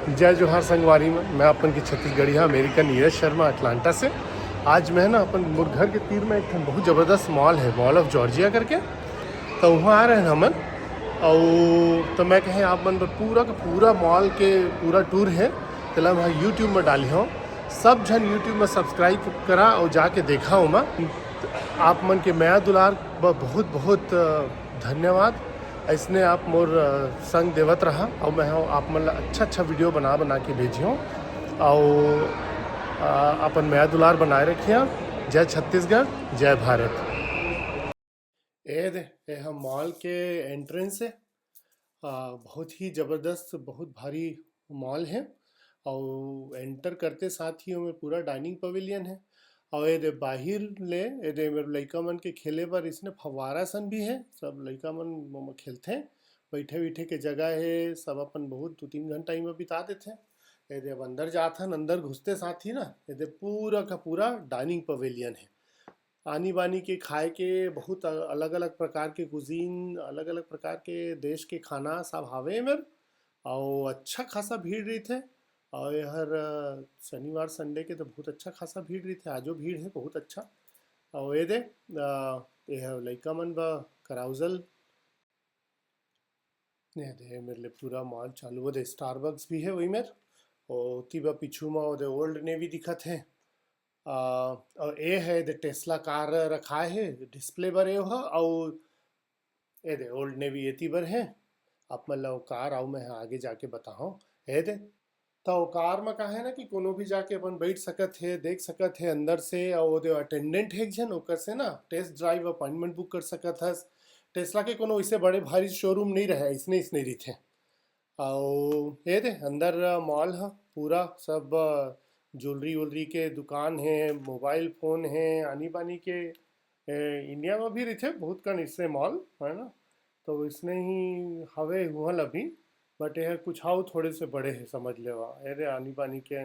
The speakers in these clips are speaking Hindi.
जय जोहार संगवारी में मैं अपन की छत्तीसगढ़िया अमेरिकन नीरज शर्मा अटलांटा से। आज मैं ना अपन मोर घर के तीर में एक ठन बहुत ज़बरदस्त मॉल है, मॉल ऑफ जॉर्जिया करके। तो वहाँ आ रहे हैं हमन। और तो मैं कहें आप मन पूरा का पूरा मॉल के पूरा टूर है तेला मैं यूट्यूब में डाली हूँ। सब जन यूट्यूब में सब्सक्राइब करा और जाके देखा हूँ मैं। आप मन के मैं दुलार बहुत बहुत धन्यवाद। ऐसने आप मोर संग देवत रहा और मैं आप मन ला अच्छा वीडियो बना के भेजियो और अपन मैं दुलार बनाए रखिया। जय छत्तीसगढ़, जय भारत। ये हम मॉल के एंट्रेंस है। बहुत ही ज़बरदस्त बहुत भारी मॉल है और एंटर करते साथ ही हमें पूरा डाइनिंग पवेलियन है। और ये बाहिर ले ये मेरे लइका मन के खेले बर इसने फवारा सन भी है। सब लइका मन खेलते हैं, बैठे बैठे के जगह है। सब अपन बहुत 2-3 घंटा में बिता देते हैं। ये अब अंदर जाते हैं, अंदर घुसते साथ ही ना ये पूरा का पूरा डाइनिंग पवेलियन है। आनी बानी के खाए के बहुत अलग अलग प्रकार के कुजीन, अलग अलग प्रकार के देश के खाना सब हावे एमर। और अच्छा खासा भीड़ रही थे। और हर शनिवार संडे के तो बहुत अच्छा खासा भीड़ रही थे। आजो भीड़ है बहुत अच्छा। और ये दे ये लइका मन बा कराउजल ने दे मेरे लिए पूरा मॉल चालू हो दे। स्टारबक्स भी है वही मेर। और तीबा पीछू में वो ओल्ड नेवी दिखत है। और ये है द टेस्ला कार रखा है डिस्प्ले बर ये हो। और ये दे ओल्ड नेवी ये बर है। आप मतलब कार आओ मैं आगे जाके बताऊँ है दे। तो कार में कहा है ना कि कोनो भी जाके अपन बैठ सकत है, देख सकत है अंदर से। और जो अटेंडेंट है एक जन ओकर से ना टेस्ट ड्राइव अपॉइंटमेंट बुक कर सकत हस। टेस्ला के कोनो इससे बड़े भारी शोरूम नहीं रहे, इसने इसने रही थे। और ये दे अंदर मॉल है पूरा सब। ज्वेलरी वुलरी के दुकान है, मोबाइल फ़ोन है, आनी बानी के। इंडिया में भी रही थे बहुत कन इससे मॉल है ना। तो इसने ही हवे हुआ अभी। बट यह कुछ हाउ थोड़े से बड़े हैं समझ ले। अरे आनी बानी के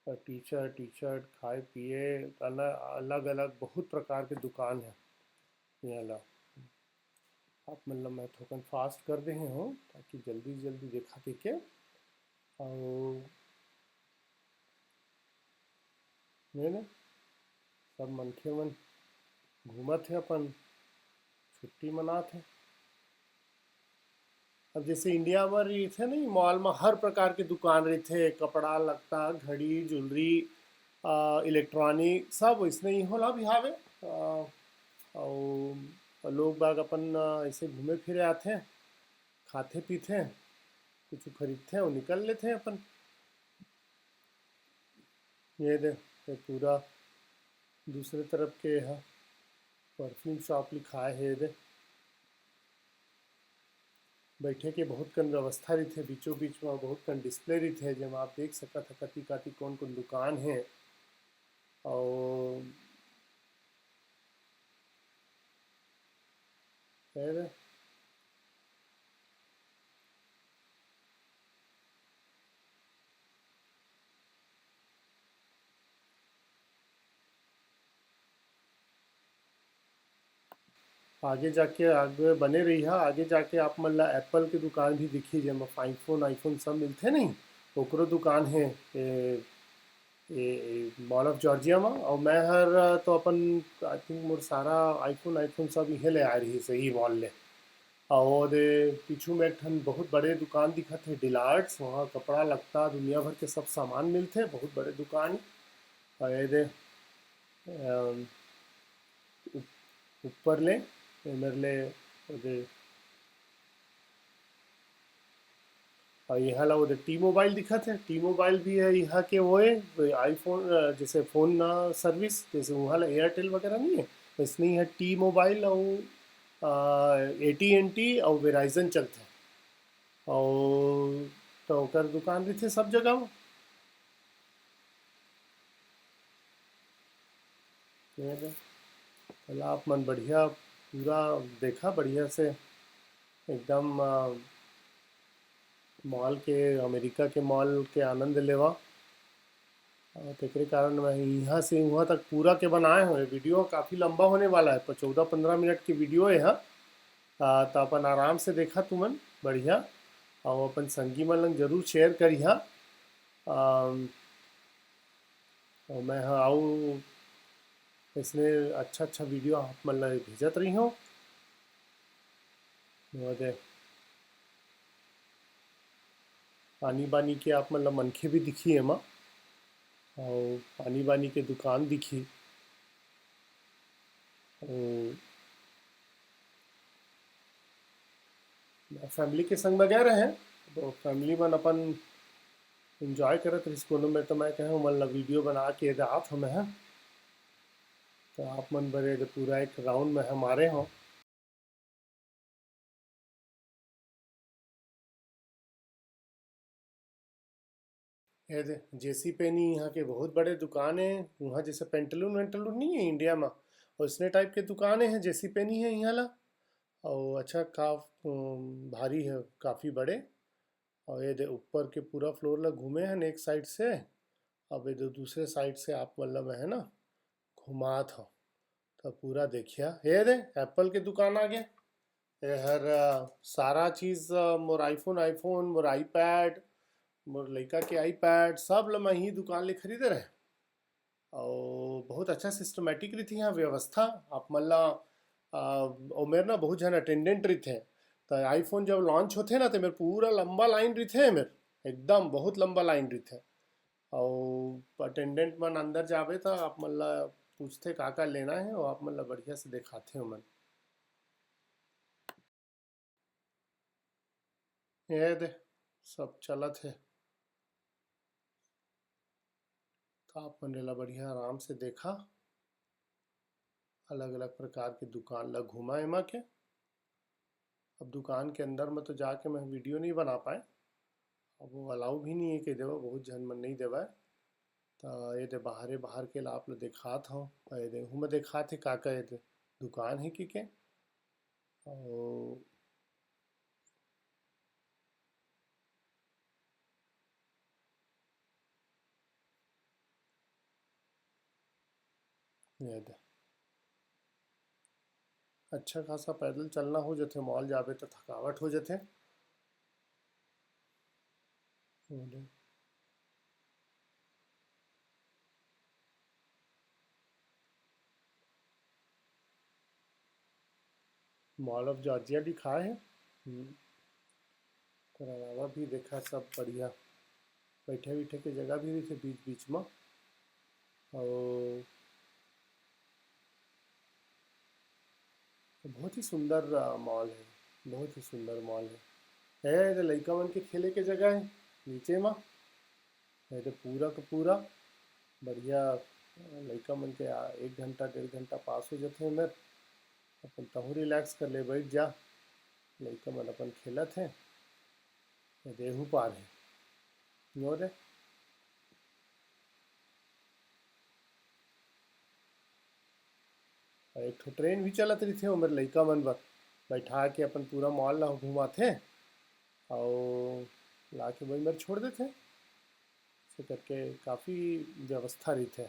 टी शर्ट खाए पिए अलग अलग अलग बहुत प्रकार के दुकान है यहाँ ला। आप मतलब मैं थोकन फास्ट कर दे हो ताकि जल्दी जल्दी देखा के। और मैंने सब मनखे मन घूमत है अपन छुट्टी मनात है। अब जैसे इंडिया में रही थे नहीं मॉल में हर प्रकार के दुकान रही थे, कपड़ा लत्ता घड़ी ज्वेलरी इलेक्ट्रॉनिक सब इसने ही होला भी हावे। और लोग बाग अपन ऐसे घूमे फिरे आते हैं, खाते पीते हैं, कुछ खरीदते हैं और निकल लेते हैं अपन। ये दे ये पूरा दूसरे तरफ के है परफ्यूम शॉप लिखा है। ये दे बैठे के बहुत कन व्यवस्था रही थे, बीचों बीच में बहुत कन डिस्प्ले रही थे जब आप देख सकत है कति कति कौन कौन दुकान है। और फिर आगे जाके आगे बने रही है। आगे जाके आप मतलब एप्पल की दुकान भी दिखी जब आईफोन आईफोन सब मिलते नहीं ओकरो दुकान है मॉल ऑफ जॉर्जिया में। और मैं हर तो अपन आई थिंक मोर सारा आईफोन आईफोन सब इहे ले आ रही सही मॉल ले। और पीछू में एक ठन बहुत बड़े दुकान दिखत है डिलार्ड्स, वहाँ कपड़ा लगता दुनिया भर के सब सामान मिलते बहुत बड़े दुकान। और ये दे अम, ऊपर ले मेरे ले दे। और यहाँ ला वो टी मोबाइल दिखत है, टी मोबाइल भी है यहाँ के वो है आईफोन जैसे फ़ोन सर्विस जैसे वहाँ ला एयरटेल वगैरह नहीं है वैसे नहीं है टी मोबाइल। और AT&T और वेराइजन चलते हैं। और तो ओकर दुकान भी थे सब जगह में। ये दे, चला आप मन बढ़िया पूरा देखा बढ़िया से एकदम मॉल के अमेरिका के मॉल के आनंद लेवा। और तेकरे कारण मैं यहाँ से वहाँ तक पूरा के बनाए हुए वीडियो काफ़ी लंबा होने वाला है पर 14-15 मिनट की वीडियो है यहाँ। तो अपन आराम से देखा तुमन बढ़िया। और अपन संगी मन लंग जरूर शेयर करिहा। अम, और मैं हाँ आऊँ इसमें अच्छा अच्छा वीडियो आप मतलब भेजत रही हो और पानी बानी के आप मतलब मनखे भी दिखी है माँ और पानी बानी के दुकान दिखी और फैमिली के संग में गए रहे हैं तो फैमिली मन अपन इंजॉय करत रही कोनो में तो मैं कहूँ मतलब वीडियो बना के रात हमें है तो आप मन बड़े पूरा एक राउंड में हमारे हों ये दे जेसी पेनी यहाँ के बहुत बड़े दुकान है वहाँ जैसे पेंटलून वेंटलून नहीं है इंडिया में और इसने टाइप के दुकानें हैं जेसी पेनी है यहाँ ला और अच्छा भारी है काफ़ी बड़े और ये दे ऊपर के पूरा फ्लोर ला घूमे हैं एक साइड से अब ये दूसरे साइड से आप मतलब है ना घुमा था तो पूरा देखिए ये दे एप्पल के दुकान आ गया ये हर सारा चीज़ मोर आईफोन आईफोन मोर आईपैड मोर लड़का के आईपैड सब ला मैं ही दुकान ले खरीदे रहे और बहुत अच्छा सिस्टमेटिक रही थी यहाँ व्यवस्था आप मतलब और मेरे ना बहुत जन अटेंडेंट रही थे तो आईफोन जब लॉन्च होते ना तो मेरे पूरा लंबा लाइन रही थे मेरे एकदम बहुत लंबा लाइन रही थे और अटेंडेंट मन अंदर जावे था आप मतलब पूछते का लेना है और आप मतलब बढ़िया से दिखाते हो मन ये दे सब चलत है तो आप मन ला बढ़िया आराम से देखा अलग अलग प्रकार की दुकान ला घुमा एमा के अब दुकान के अंदर में तो जाके मैं वीडियो नहीं बना पाए अब वो अलाउ भी नहीं है कि देवा बहुत जन मन नहीं देवा तो ये दे बाहरे बाहर के ला आप लोग दिखात हूँ ये दे हूँ मैं दिखात है का ये दे दुकान है कि के और ये दे अच्छा खासा पैदल चलना हो जाते मॉल जावे तो थकावट हो जाते मॉल ऑफ जॉर्जिया दिखाए है तो अलावा भी देखा सब बढ़िया बैठे बैठे के जगह भी रही थे बीच बीच में और बहुत ही सुंदर मॉल है बहुत ही सुंदर मॉल है तो लड़का मन के खेले के जगह है नीचे में है तो पूरा का पूरा बढ़िया लड़का मन के 1 घंटा 1.5 घंटा पास हो जाते हैं मेरे अपन तहु रिलैक्स कर ले बैठ जा लड़का मन अपन खेलत है देहू पार है नो रे और एक ठो ट्रेन भी चलत रही थे उमर लड़का मन बर बैठा के अपन पूरा मॉल ला घुमाते और ला के वही मेरे छोड़ देते ऐसे करके काफ़ी व्यवस्था रही थे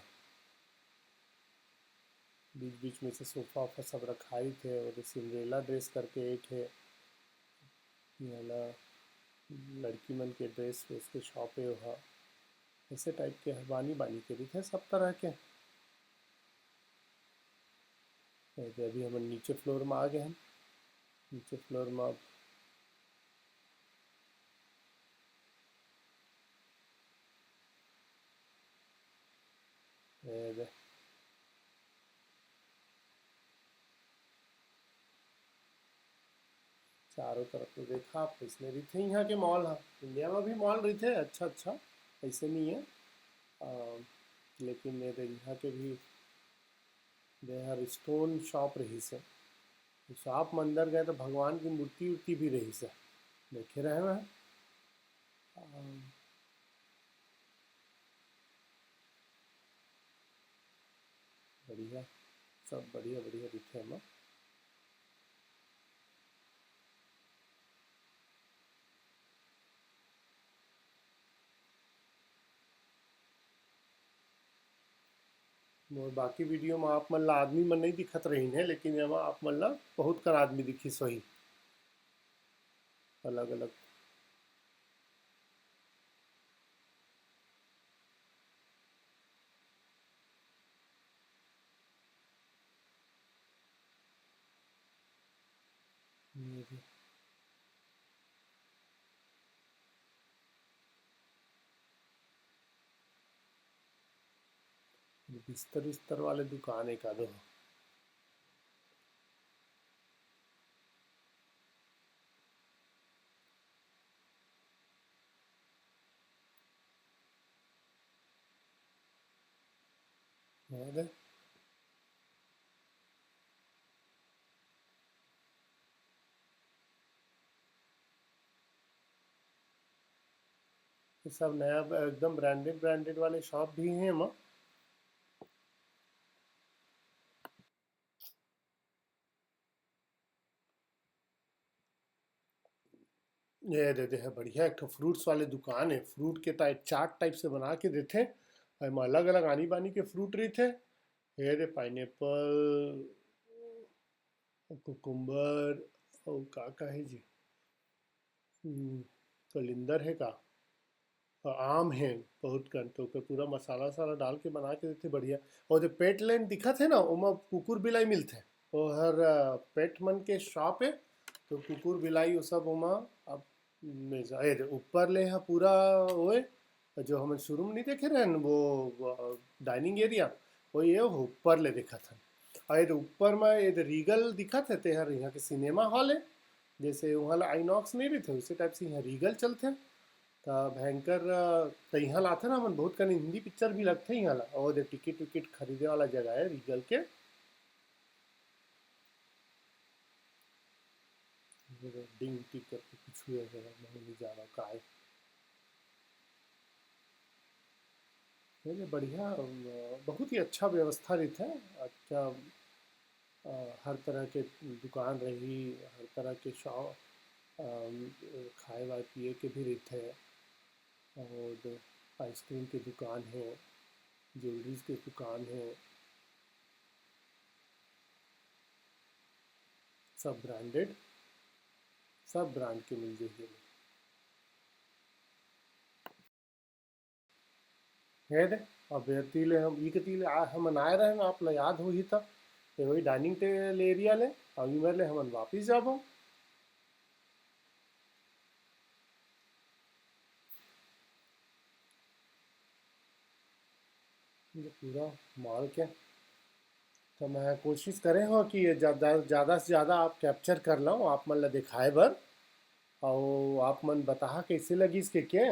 बीच बीच में से सोफा वोफा सब रखा ही थे और सिंड्रेला ड्रेस करके एक है ये वाला लड़की मन के ड्रेस वेस के शॉप है वहाँ ऐसे टाइप के बानी बानी के भी थे सब तरह के तो अभी हम नीचे फ्लोर में आ गए हैं नीचे फ्लोर में अब ये चारों तरफ तो देखा आप इसमें भी थे यहाँ के मॉल हाँ इंडिया में भी मॉल रही थे अच्छा अच्छा ऐसे नहीं है आ, लेकिन मेरे यहाँ के भी दे हर स्टोन शॉप रही से शॉप में अंदर गए तो भगवान की मूर्ति उर्ति भी रही से देखे रहे हैं बढ़िया सब बढ़िया बढ़िया दिखे हम और बाकी वीडियो में आप मतलब आदमी मन नहीं दिखत रही है लेकिन एमा आप मतलब बहुत कर आदमी दिखी सही अलग अलग ये भी बिस्तर बिस्तर वाले दुकान एक आधो है। ये सब नया एकदम ब्रांडेड ब्रांडेड वाले शॉप भी हैं माँ। ये देते हैं बढ़िया एक ठो फ्रूट्स वाले दुकान है, फ्रूट के टाइप चाट टाइप से बना के देते हैं। एमा अलग अलग आनी बानी के फ्रूट रही थे। ये दे पाइनएप्पल, कुकुम्बर और का है जी, कलिंदर है का, आम है बहुत कन तो के पूरा मसाला वसाला डाल के बना के देते बढ़िया। और जो पेट लैंड दिखत है ना ओमा कुकुर बिलाई मिलते हैं। वो हर पेट मन के शॉप है, तो कुकुर बिलाई वो सब ओमा अब ऊपर ले है पूरा ओए, जो हम शुरू में नहीं देखे रहे न, वो डाइनिंग एरिया वो ये ऊपर ले देखा था। और ये ऊपर में ये रीगल दिखा थे ते हर यहाँ के सिनेमा हॉल है, जैसे वहाँ ला आईनॉक्स नहीं रहते उसी टाइप से यहाँ रीगल चलते हैं। तो भयंकर तो यहाँ लाते ना मन बहुत कन हिंदी पिक्चर भी लगते हैं यहाँ ला, और दे टिकट विकेट खरीदे वाला जगह है रीगल के। डिंग टिक करके कुछ हुआ जगह मैं नहीं जा रहा का है। ये बढ़िया बहुत ही अच्छा व्यवस्था रहता है अच्छा। हर तरह के दुकान रही, हर तरह के शॉप, खाए वाए पिए के भी रहते हैं। और आइसक्रीम की दुकान है, ज्वेलरीज की दुकान है, सब ब्रांडेड, सब ब्रांड के मिल जाएगी। है दे अब ये तीले हम ई के तीले हम आए रहे ना आप याद हो ही था, ये वही डाइनिंग टेबल एरिया ले अभी मेरे हम वापिस जाबो। ये पूरा मॉल के, तो मैं कोशिश करे हो कि ये ज़्यादा से ज़्यादा आप कैप्चर कर लो, आप मन ला दिखाए बर, और आप मन बता कैसे लगी इसके के,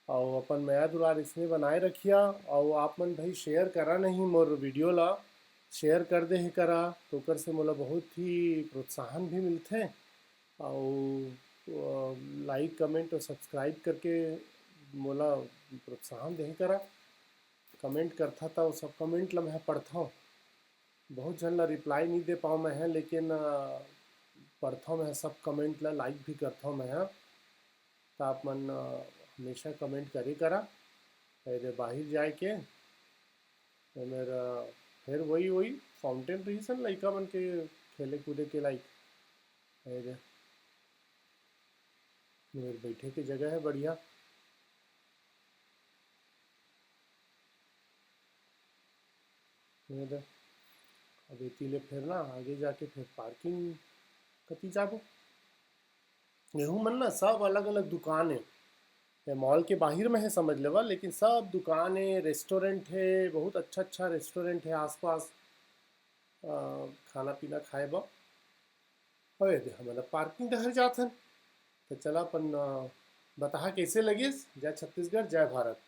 और अपन नया दुलार इसमें बनाए रखिया। और आप मन भाई शेयर करा नहीं मोर वीडियो ला, शेयर कर दे ही करा तो ओकर से मोला बहुत ही प्रोत्साहन भी मिलते। और लाइक कमेंट और सब्सक्राइब करके मोला प्रोत्साहन दे ही करा। कमेंट करता था वो सब कमेंट ला मैं पढ़ता हूँ, बहुत जन ला रिप्लाई नहीं दे पाऊँ मैं है, लेकिन पढ़ता हूँ मैं सब कमेंट ला, लाइक भी करता हूँ मैं। तो आप मन हमेशा कमेंट करी करा। फिर बाहर जाए के तो मेरा फिर वही वही फाउंटेन रही सन लइका मन के खेले कूदे के लाइक। फिर मेरे बैठे की जगह है बढ़िया। फिर अब इतीले फिर ना आगे जाके फिर पार्किंग कती जाबो। गेहूँ मन ना सब अलग अलग दुकान है, ये मॉल के बाहर में है समझ लेवा, लेकिन सब दुकान है, रेस्टोरेंट है, बहुत अच्छा अच्छा रेस्टोरेंट है आसपास। खाना पीना खाए बा अरे दे हमारा पार्किंग डहर जात हन। तो चला अपन बता कैसे लगिस। जय छत्तीसगढ़, जय भारत।